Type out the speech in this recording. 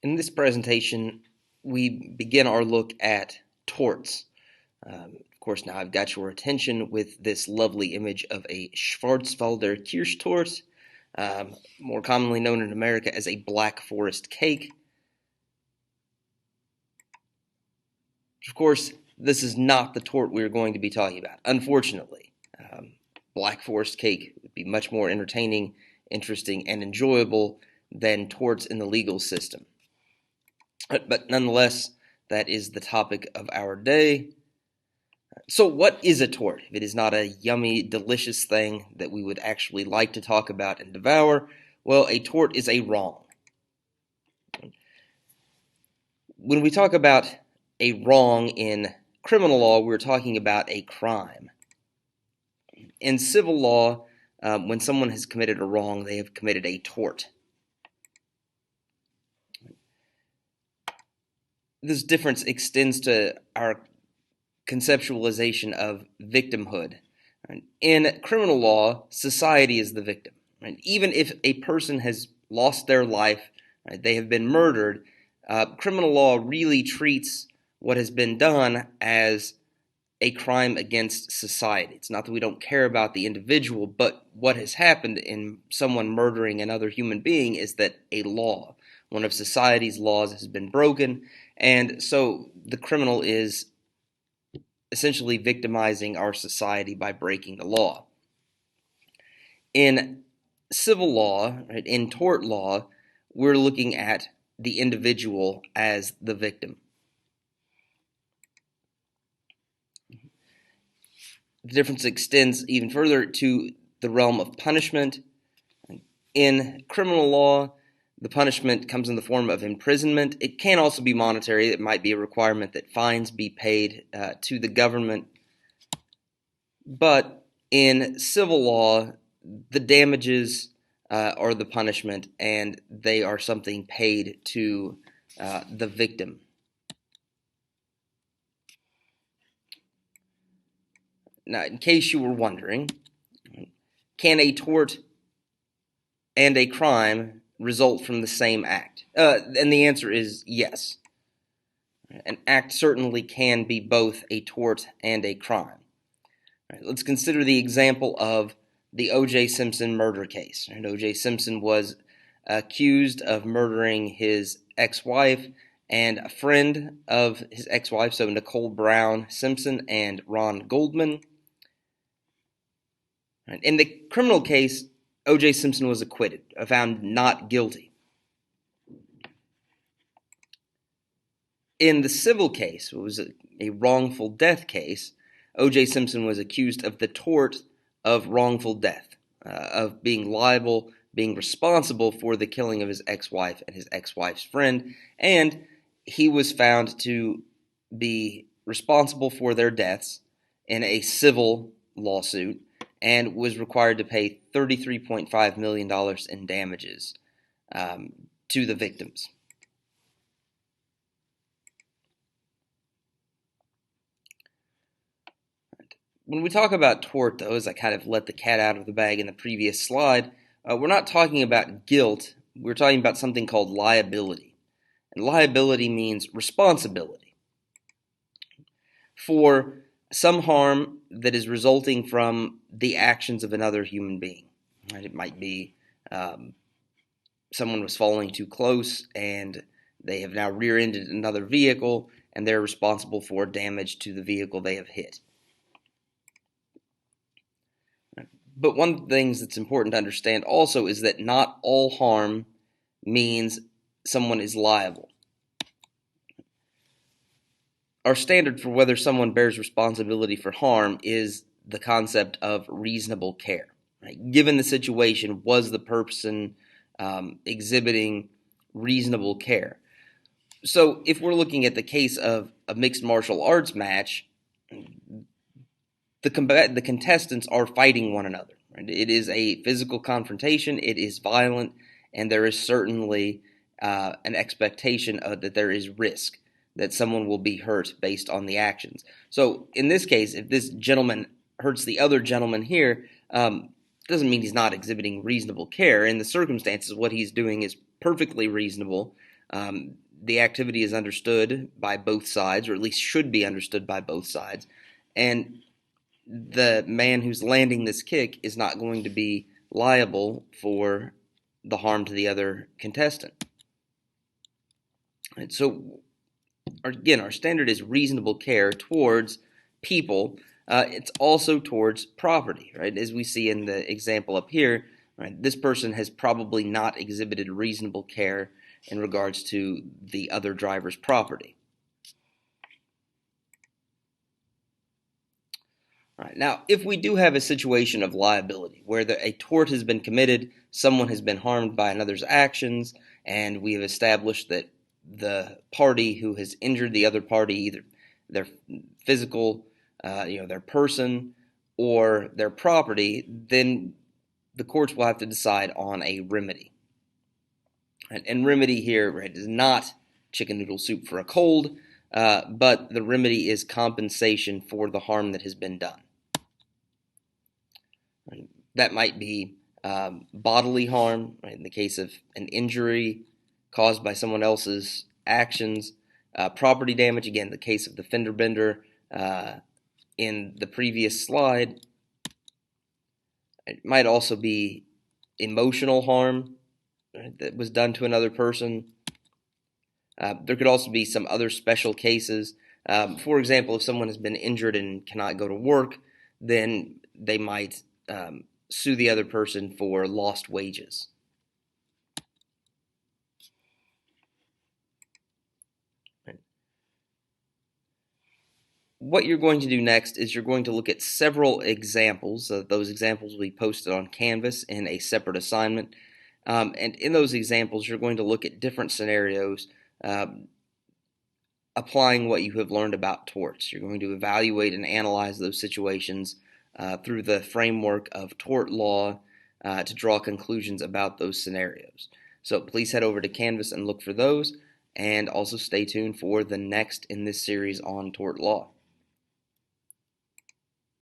In this presentation, we begin our look at torts. Of course, now I've got your attention with this lovely image of a Schwarzwälder Kirschtort, more commonly known in America as a Black Forest cake. Of course, this is not the tort we're going to be talking about, unfortunately. Black Forest cake would be much more entertaining, interesting, and enjoyable than torts in the legal system. But nonetheless, that is the topic of our day. So what is a tort? If it is not a yummy, delicious thing that we would actually like to talk about and devour, well, a tort is a wrong. When we talk about a wrong in criminal law, we're talking about a crime. In civil law, when someone has committed a wrong, they have committed a tort. This difference extends to our conceptualization of victimhood. In criminal law, society is the victim. Even if a person has lost their life, they have been murdered, criminal law really treats what has been done as a crime against society. It's not that we don't care about the individual, but what has happened in someone murdering another human being is that a law, one of society's laws, has been broken, and so the criminal is essentially victimizing our society by breaking the law. In civil law, in tort law, we're looking at the individual as the victim. The difference extends even further to the realm of punishment. In criminal law, the punishment comes in the form of imprisonment. It can also be monetary. It might be a requirement that fines be paid to the government. But in civil law, the damages are the punishment, and they are something paid to the victim. Now, in case you were wondering, can a tort and a crime result from the same act? And the answer is yes. An act certainly can be both a tort and a crime. Let's consider the example of the O.J. Simpson murder case. O.J. Simpson was accused of murdering his ex-wife and a friend of his ex-wife, so Nicole Brown Simpson and Ron Goldman. In the criminal case, O.J. Simpson was acquitted, found not guilty. In the civil case, it was a wrongful death case, O.J. Simpson was accused of the tort of wrongful death, of being liable, being responsible for the killing of his ex-wife and his ex-wife's friend, and he was found to be responsible for their deaths in a civil lawsuit and was required to pay $33.5 million in damages to the victims. When we talk about tort, though, as I kind of let the cat out of the bag in the previous slide, we're not talking about guilt. We're talking about something called liability. And liability means responsibility for some harm that is resulting from the actions of another human being. It might be someone was falling too close and they have now rear-ended another vehicle and they're responsible for damage to the vehicle they have hit. But one of the things that's important to understand also is that not all harm means someone is liable. Our standard for whether someone bears responsibility for harm is the concept of reasonable care. Given the situation, was the person exhibiting reasonable care? So if we're looking at the case of a mixed martial arts match, the contestants are fighting one another. It is a physical confrontation, it is violent, and there is certainly an expectation that there is risk, that someone will be hurt based on the actions. So in this case, if this gentleman hurts the other gentleman here, doesn't mean he's not exhibiting reasonable care. In the circumstances, what he's doing is perfectly reasonable. The activity is understood by both sides, or at least should be understood by both sides, and the man who's landing this kick is not going to be liable for the harm to the other contestant. And so, again, our standard is reasonable care towards people. It's also towards property, right? As we see in the example up here, right, this person has probably not exhibited reasonable care in regards to the other driver's property. All right, now, if we do have a situation of liability where a tort has been committed, someone has been harmed by another's actions, and we have established that the party who has injured the other party, either their physical, their person, or their property, then the courts will have to decide on a remedy. And remedy here, right, is not chicken noodle soup for a cold, but the remedy is compensation for the harm that has been done. That might be bodily harm, right, in the case of an injury caused by someone else's actions. Property damage, again, in the case of the fender bender in the previous slide. It might also be emotional harm, right, that was done to another person. There could also be some other special cases. For example, if someone has been injured and cannot go to work, then they might sue the other person for lost wages. What you're going to do next is you're going to look at several examples. Those examples will be posted on Canvas in a separate assignment. And in those examples, you're going to look at different scenarios applying what you have learned about torts. You're going to evaluate and analyze those situations through the framework of tort law to draw conclusions about those scenarios. So please head over to Canvas and look for those, and also stay tuned for the next in this series on tort law.